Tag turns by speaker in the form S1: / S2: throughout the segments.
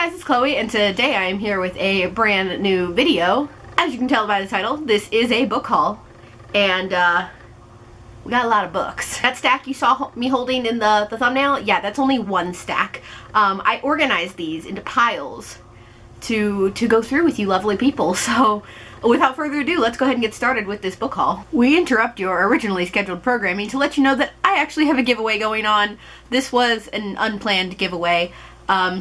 S1: Hey guys, it's Chloe, and today I am here with a brand new video. As you can tell by the title, this is a book haul, and we got a lot of books. That stack you saw me holding in the thumbnail, yeah, that's only one stack. I organized these into piles to go through with you lovely people, so without further ado, let's go ahead and get started with this book haul. We interrupt your originally scheduled programming to let you know that I actually have a giveaway going on. This was an unplanned giveaway.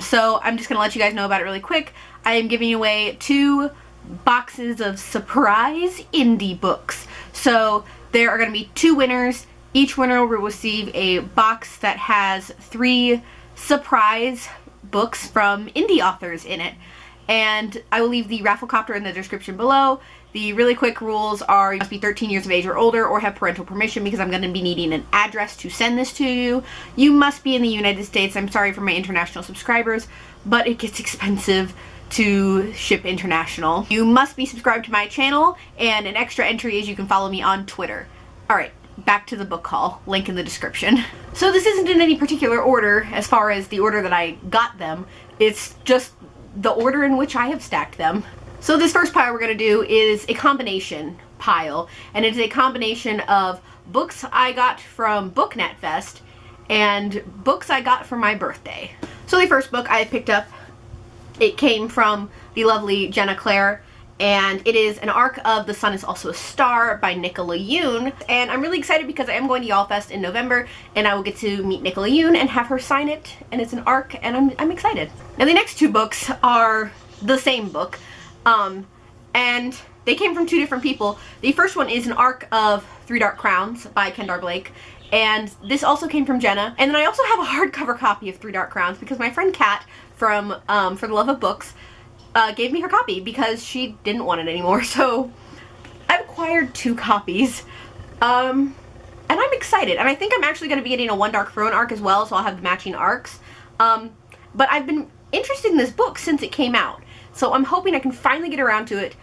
S1: So I'm just going to let you guys know about it really quick. I am giving away 2 boxes of surprise indie books. So there are going to be 2 winners. Each winner will receive a box that has 3 surprise books from indie authors in it. And I will leave the Rafflecopter in the description below. The really quick rules are you must be 13 years of age or older or have parental permission because I'm going to be needing an address to send this to you. You must be in the United States. I'm sorry for my international subscribers, but it gets expensive to ship international. You must be subscribed to my channel, and an extra entry is you can follow me on Twitter. Alright, back to the book haul. Link in the description. So this isn't in any particular order as far as the order that I got them. It's just the order in which I have stacked them. So this first pile we're going to do is a combination pile, and it's a combination of books I got from BookNet Fest and books I got for my birthday. So the first book I picked up, it came from the lovely Jenna Claire, and it is an arc of The Sun Is Also a Star by Nicola Yoon. And I'm really excited because I am going to YALLFest in November, and I will get to meet Nicola Yoon and have her sign it, and it's an arc, and I'm excited. Now the next 2 books are the same book, and they came from 2 different people. The first one is an arc of Three Dark Crowns by Kendar Blake, and this also came from Jenna. And then I also have a hardcover copy of Three Dark Crowns because my friend Kat from For the Love of Books gave me her copy because she didn't want it anymore. So I've acquired 2 copies, and I'm excited. And I think I'm actually going to be getting a One Dark Throne arc as well, so I'll have the matching arcs. But I've been interested in this book since it came out, so I'm hoping I can finally get around to it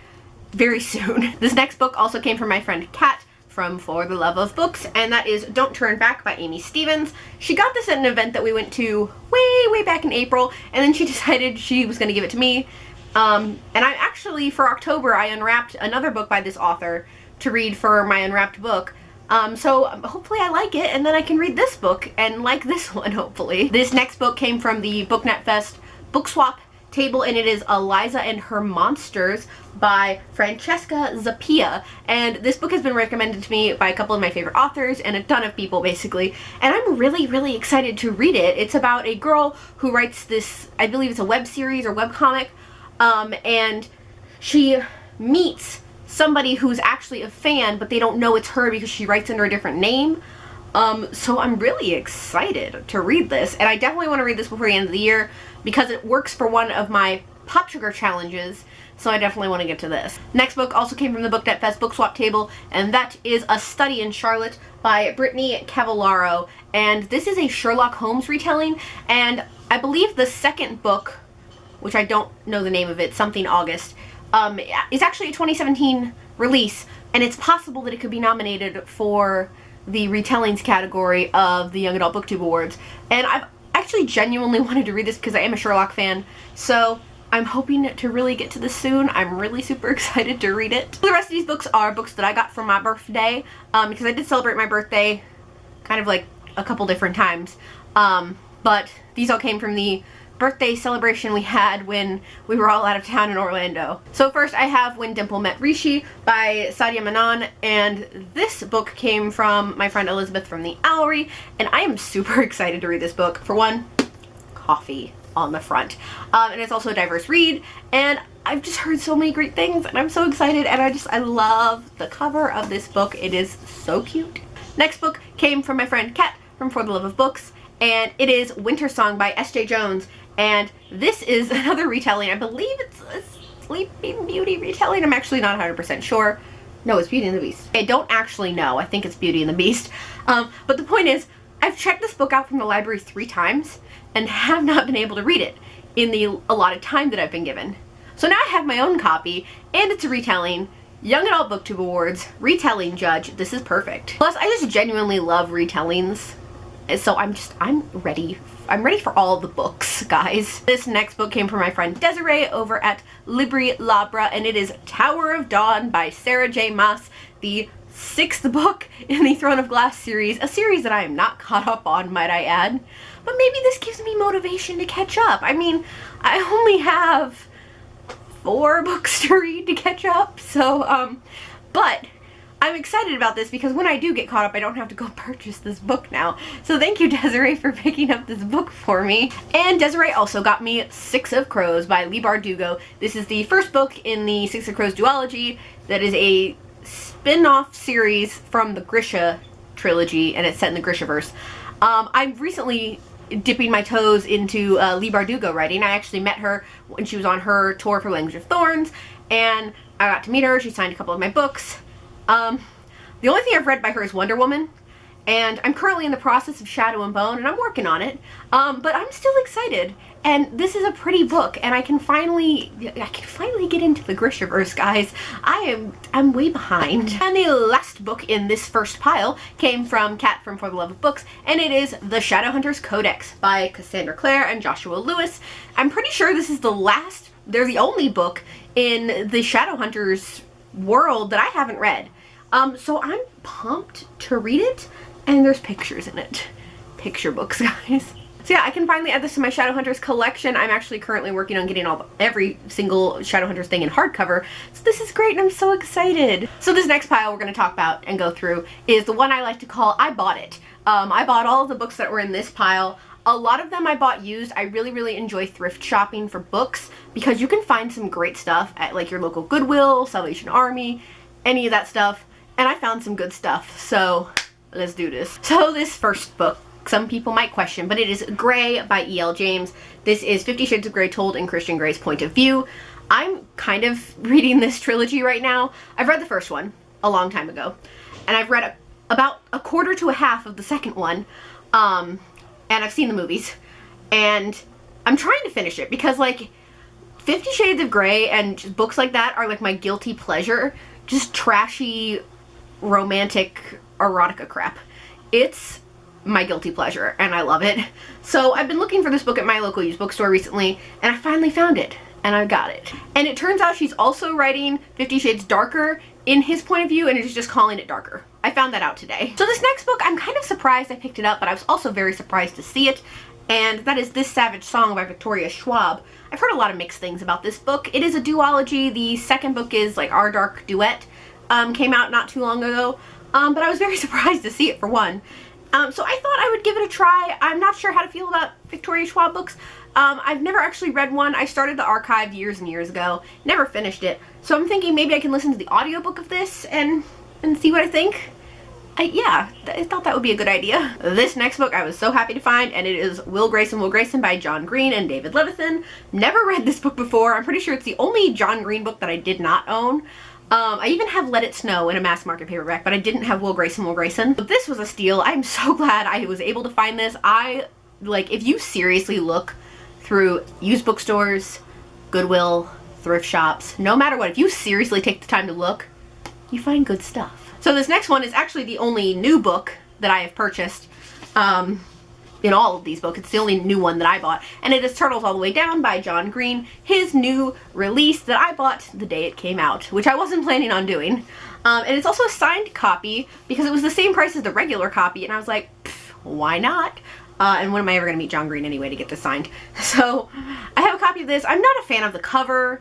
S1: very soon. This next book also came from my friend Kat from For the Love of Books, and that is Don't Turn Back by Amy Stevens. She got this at an event that we went to way back in April, and then she decided she was going to give it to me. And I actually, for October, I unwrapped another book by this author to read for my unwrapped book. So hopefully I like it, and then I can read this book and like this one, hopefully. This next book came from the BookNet Fest book swap table, and it is Eliza and Her Monsters by Francesca Zappia. And this book has been recommended to me by a couple of my favorite authors and a ton of people, basically. And I'm really excited to read it. It's about a girl who writes this, I believe it's a web series or web comic, and she meets somebody who's actually a fan, but they don't know it's her because she writes under a different name. So I'm really excited to read this, and I definitely want to read this before the end of the year because it works for one of my Pop Sugar challenges, so I definitely want to get to this. Next book also came from the BookNet Fest book swap table, and that is A Study in Charlotte by Brittany Cavallaro, and this is a Sherlock Holmes retelling, and I believe the second book, which I don't know the name of it, something August, is actually a 2017 release, and it's possible that it could be nominated for the retellings category of the Young Adult BookTube Awards. And I've actually genuinely wanted to read this because I am a Sherlock fan, so I'm hoping to really get to this soon. I'm really super excited to read it. The rest of these books are books that I got for my birthday, because I did celebrate my birthday kind of like a couple different times, but these all came from the birthday celebration we had when we were all out of town in Orlando. So first I have When Dimple Met Rishi by Sadia Manan, and this book came from my friend Elizabeth from the Owlery, and I am super excited to read this book. For one, coffee on the front, and it's also a diverse read, and I've just heard so many great things, and I'm so excited, and I love the cover of this book. It is so cute. Next book came from my friend Kat from For the Love of Books, and it is Winter Song by S.J. Jones. And this is another retelling. I believe it's a Sleeping Beauty retelling. I'm actually not 100% sure. No, it's Beauty and the Beast. I don't actually know. I think it's Beauty and the Beast. But the point is, I've checked this book out from the library 3 times and have not been able to read it in the allotted time that I've been given. So now I have my own copy, and it's a retelling. Young Adult BookTube Awards, retelling judge. This is perfect. Plus, I just genuinely love retellings. So I'm ready. I'm ready for all the books, guys. This next book came from my friend Desiree over at Libri Labra, and it is Tower of Dawn by Sarah J. Maas, the 6th book in the Throne of Glass series, a series that I am not caught up on, might I add. But maybe this gives me motivation to catch up. I mean, I only have 4 books to read to catch up, so, but I'm excited about this because when I do get caught up, I don't have to go purchase this book now. So thank you, Desiree, for picking up this book for me. And Desiree also got me Six of Crows by Leigh Bardugo. This is the first book in the Six of Crows duology that is a spin-off series from the Grisha trilogy, and it's set in the Grishaverse. I'm recently dipping my toes into Leigh Bardugo writing. I actually met her when she was on her tour for Language of Thorns, and I got to meet her. She signed a couple of my books. The only thing I've read by her is Wonder Woman, and I'm currently in the process of Shadow and Bone, and I'm working on it, but I'm still excited, and this is a pretty book, and I can finally get into the Grishaverse, guys. I'm way behind. And the last book in this first pile came from Kat from For the Love of Books, and it is The Shadowhunters Codex by Cassandra Clare and Joshua Lewis. I'm pretty sure this is they're the only book in the Shadowhunters world that I haven't read. So I'm pumped to read it, and there's pictures in it. Picture books, guys. So yeah, I can finally add this to my Shadowhunters collection. I'm actually currently working on getting every single Shadowhunters thing in hardcover, so this is great and I'm so excited. So this next pile we're going to talk about and go through is the one I like to call I Bought It. I bought all of the books that were in this pile. A lot of them I bought used. I really enjoy thrift shopping for books because you can find some great stuff at like your local Goodwill, Salvation Army, any of that stuff. And I found some good stuff, so let's do this. So this first book, some people might question, but it is Grey by E.L. James. This is 50 Shades of Grey told in Christian Grey's point of view. I'm kind of reading this trilogy right now. I've read the first one a long time ago, and I've read about a quarter to a half of the second one, and I've seen the movies, and I'm trying to finish it because like 50 Shades of Grey and just books like that are like my guilty pleasure. Just trashy romantic erotica crap. It's my guilty pleasure and I love it. So I've been looking for this book at my local used bookstore recently, and I finally found it and I got it. And it turns out she's also writing 50 Shades Darker in his point of view, and is just calling it Darker. I found that out today. So this next book, I'm kind of surprised I picked it up, but I was also very surprised to see it, and that is This Savage Song by Victoria Schwab. I've heard a lot of mixed things about this book. It is a duology. The second book is like Our Dark Duet. Came out not too long ago, but I was very surprised to see it for one. So I thought I would give it a try. I'm not sure how to feel about Victoria Schwab books. I've never actually read one. I started the archive years and years ago, never finished it. So I'm thinking maybe I can listen to the audiobook of this and see what I think. Yeah, I thought that would be a good idea. This next book I was so happy to find, and it is Will Grayson by John Green and David Levithan. Never read this book before. I'm pretty sure it's the only John Green book that I did not own. I even have Let It Snow in a mass market paperback, but I didn't have Will Grayson. But this was a steal. I'm so glad I was able to find this. If you seriously look through used bookstores, Goodwill, thrift shops, no matter what, if you seriously take the time to look, you find good stuff. So this next one is actually the only new book that I have purchased in all of these books. It's the only new one that I bought, and it is Turtles All the Way Down by John Green, his new release that I bought the day it came out, which I wasn't planning on doing. And it's also a signed copy because it was the same price as the regular copy, and I was like, why not? And when am I ever going to meet John Green anyway to get this signed? So I have a copy of this. I'm not a fan of the cover,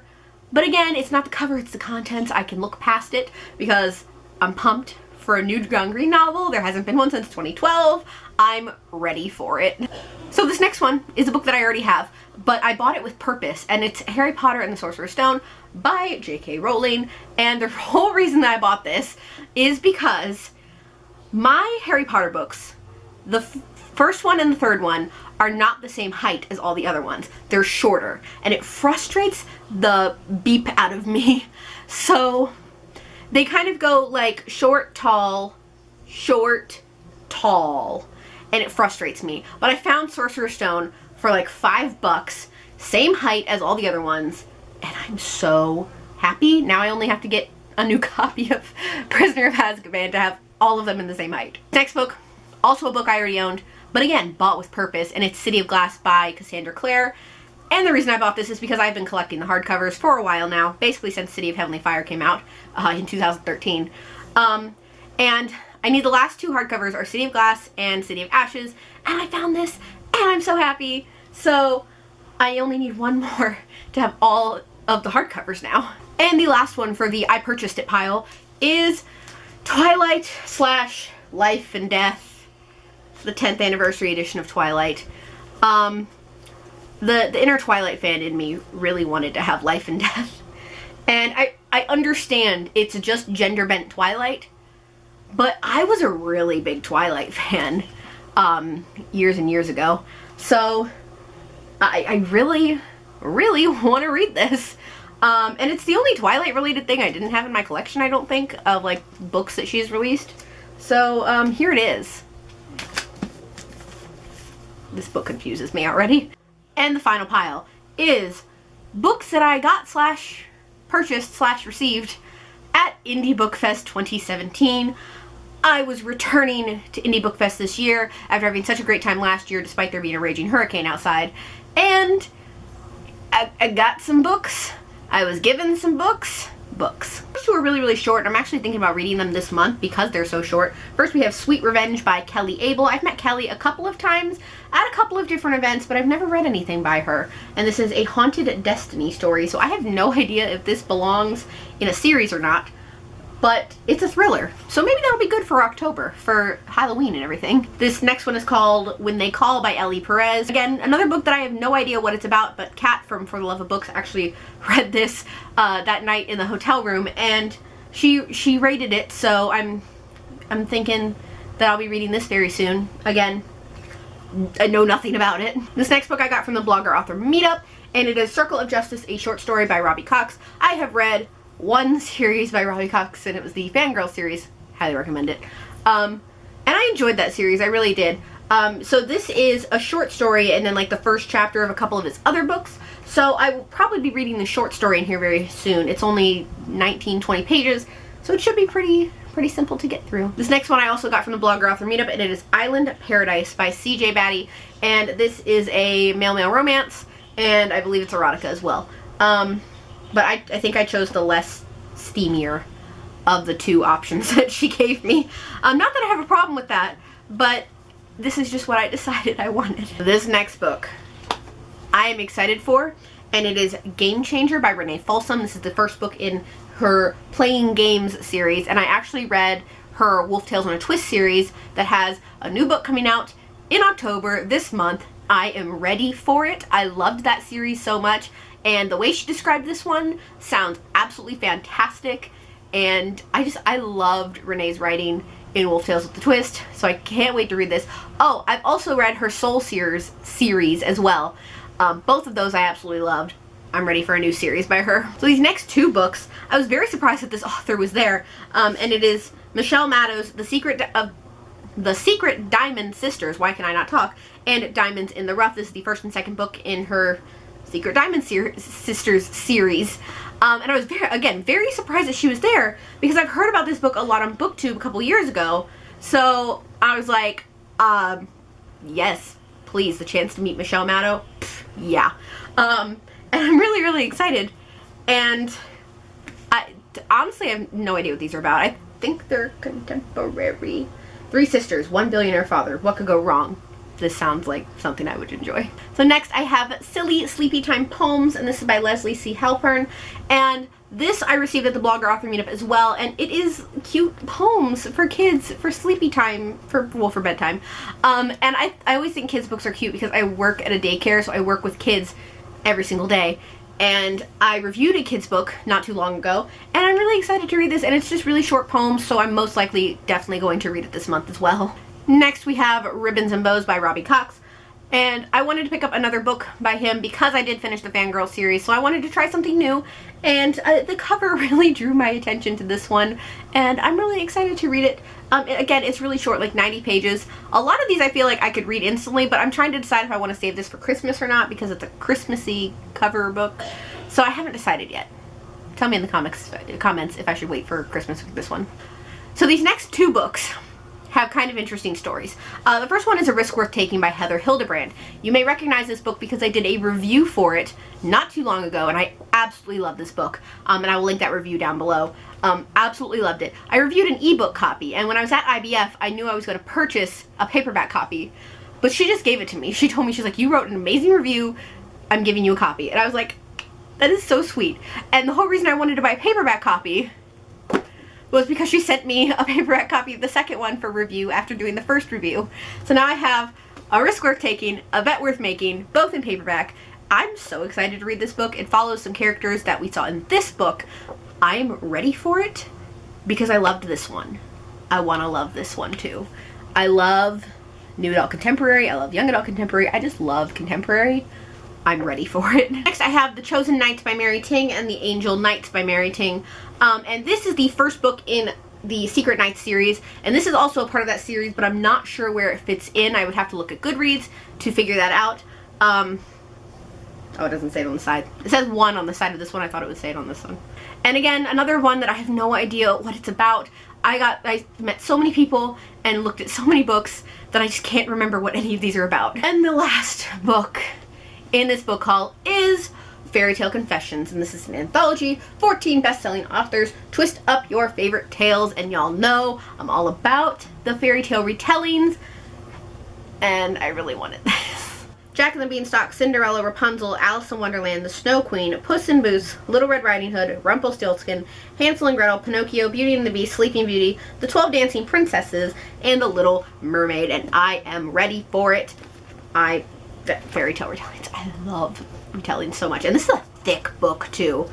S1: but again, it's not the cover, it's the contents. I can look past it because I'm pumped for a new John Green novel. There hasn't been one since 2012. I'm ready for it. So this next one is a book that I already have, but I bought it with purpose, and it's Harry Potter and the Sorcerer's Stone by J.K. Rowling. And the whole reason that I bought this is because my Harry Potter books, the first one and the third one, are not the same height as all the other ones. They're shorter, and it frustrates the beep out of me. So they kind of go like short, tall, and it frustrates me. But I found Sorcerer's Stone for like $5, same height as all the other ones, and I'm so happy. Now I only have to get a new copy of Prisoner of Azkaban to have all of them in the same height. Next book, also a book I already owned, but again, bought with purpose, and it's City of Glass by Cassandra Clare. And the reason I bought this is because I've been collecting the hardcovers for a while now, basically since City of Heavenly Fire came out in 2013. And I need the last 2 hardcovers are City of Glass and City of Ashes, and I found this, and I'm so happy. So I only need 1 more to have all of the hardcovers now. And the last one for the I purchased it pile is Twilight / Life and Death, the 10th anniversary edition of Twilight. The inner Twilight fan in me really wanted to have Life and Death. And I understand it's just gender bent Twilight, but I was a really big Twilight fan years and years ago. So I really, really want to read this. And it's the only Twilight related thing I didn't have in my collection, I don't think, of like books that she's released. So here it is. This book confuses me already. And the final pile is books that I got / purchased / received at Indie Book Fest 2017. I was returning to Indie Book Fest this year after having such a great time last year despite there being a raging hurricane outside. And I got some books. I was given some books. These 2 are really, really short, and I'm actually thinking about reading them this month because they're so short. First, we have Sweet Revenge by Kelly Abel. I've met Kelly a couple of times at a couple of different events, but I've never read anything by her. And this is a Haunted Destiny story, so I have no idea if this belongs in a series or not. But it's a thriller, so maybe that'll be good for October, for Halloween and everything. This next one is called When They Call by Ellie Perez. Again, another book that I have no idea what it's about, but Kat from For the Love of Books actually read this that night in the hotel room, and she rated it, so I'm thinking that I'll be reading this very soon. Again, I know nothing about it. This next book I got from the Blogger Author Meetup, and it is Circle of Justice, a short story by Robbie Cox. I have read 1 series by Robbie Cox, and it was the Fangirl series. Highly recommend it. And I enjoyed that series, I really did. So this is a short story and then like the first chapter of a couple of his other books. So I will probably be reading the short story in here very soon. It's only 19-20 pages, so it should be pretty simple to get through. This next one I also got from the Blogger Author Meetup, and it is Island Paradise by CJ Batty, and this is a male-male romance, and I believe it's erotica as well. But I think I chose the less steamier of the 2 options that she gave me. Not that I have a problem with that, but this is just what I decided I wanted. This next book I am excited for, and it is Game Changer by Renee Folsom. This is the first book in her Playing Games series, and I actually read her Wolf Tales on a Twist series that has a new book coming out in October this month. I am ready for it. I loved that series so much. And the way she described this one sounds absolutely fantastic, and I loved Renee's writing in Wolf Tales with the Twist, so I can't wait to read this. Oh, I've also read her Soul Sears series as well. Both of those I absolutely loved. I'm ready for a new series by her. So these next 2 books, I was very surprised that this author was there, and it is Michelle Maddow's The Secret Diamond Sisters, Why Can I Not Talk, and Diamonds in the Rough. This is the first and second book in her Secret Diamond Sisters series. And I was very surprised that she was there, because I've heard about this book a lot on BookTube a couple years ago. So I was like, yes, please, the chance to meet Michelle Maddow, yeah. And I'm really, really excited. And honestly, I have no idea what these are about. I think they're contemporary. 3 sisters, 1 billionaire father. What could go wrong? This sounds like something I would enjoy. So next I have Silly Sleepy Time Poems, and this is by Leslie C. Halpern. And this I received at the Blogger Author Meetup as well, and it is cute poems for kids, for sleepy time, for bedtime. And I always think kids' books are cute because I work at a daycare, so I work with kids every single day. And I reviewed a kid's book not too long ago, and I'm really excited to read this, and it's just really short poems, so I'm most likely definitely going to read it this month as well. Next we have Ribbons and Bows by Robbie Cox, and I wanted to pick up another book by him because I did finish the Fangirl series, so I wanted to try something new, and the cover really drew my attention to this one, and I'm really excited to read it. Again, it's really short, like 90 pages. A lot of these I feel like I could read instantly, but I'm trying to decide if I want to save this for Christmas or not, because it's a Christmassy cover book, so I haven't decided yet. Tell me in the comments if I should wait for Christmas with this one. So these next 2 books have kind of interesting stories. The first one is A Risk Worth Taking by Heather Hildebrand. You may recognize this book because I did a review for it not too long ago, and I absolutely love this book. And I will link that review down below. Absolutely loved it. I reviewed an ebook copy, and when I was at IBF, I knew I was going to purchase a paperback copy, but she just gave it to me. She told me, she's like, you wrote an amazing review, I'm giving you a copy. And I was like, that is so sweet. And the whole reason I wanted to buy a paperback copy was because she sent me a paperback copy of the second one for review after doing the first review. So now I have A Risk Worth Taking, A Bet Worth Making, both in paperback. I'm so excited to read this book. It follows some characters that we saw in this book. I'm ready for it because I loved this one. I want to love this one too. I love new adult contemporary. I love young adult contemporary. I just love contemporary. I'm ready for it. Next I have The Chosen Knights by Mary Ting and The Angel Knights by Mary Ting. And this is the first book in the Secret Knights series, and this is also a part of that series, but I'm not sure where it fits in. I would have to look at Goodreads to figure that out. Oh, it doesn't say it on the side. It says 1 on the side of this one. I thought it would say it on this one. And again, another one that I have no idea what it's about. I met so many people and looked at so many books that I just can't remember what any of these are about. And the last book in this book haul is Fairy Tale Confessions, and this is an anthology, 14 best-selling authors, twist up your favorite tales, and y'all know I'm all about the fairy tale retellings, and I really wanted this. Jack and the Beanstalk, Cinderella, Rapunzel, Alice in Wonderland, The Snow Queen, Puss in Boots, Little Red Riding Hood, Rumpelstiltskin, Hansel and Gretel, Pinocchio, Beauty and the Beast, Sleeping Beauty, The 12 Dancing Princesses, and The Little Mermaid, and I am ready for it. Fairy tale retellings. I love retelling so much, and this is a thick book too.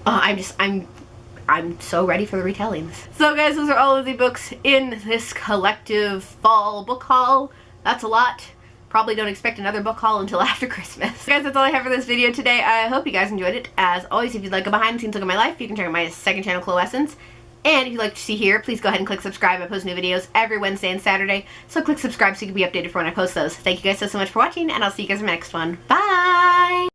S1: I'm so ready for the retellings. So guys, those are all of the books in this collective fall book haul. That's a lot. Probably don't expect another book haul until after Christmas. Guys, that's all I have for this video today. I hope you guys enjoyed it. As always, if you'd like a behind the scenes look at my life, you can check out my second channel, Chloe Essence. And if you'd like to see here, please go ahead and click subscribe. I post new videos every Wednesday and Saturday, so click subscribe so you can be updated for when I post those. Thank you guys so much for watching, and I'll see you guys in the next one. Bye!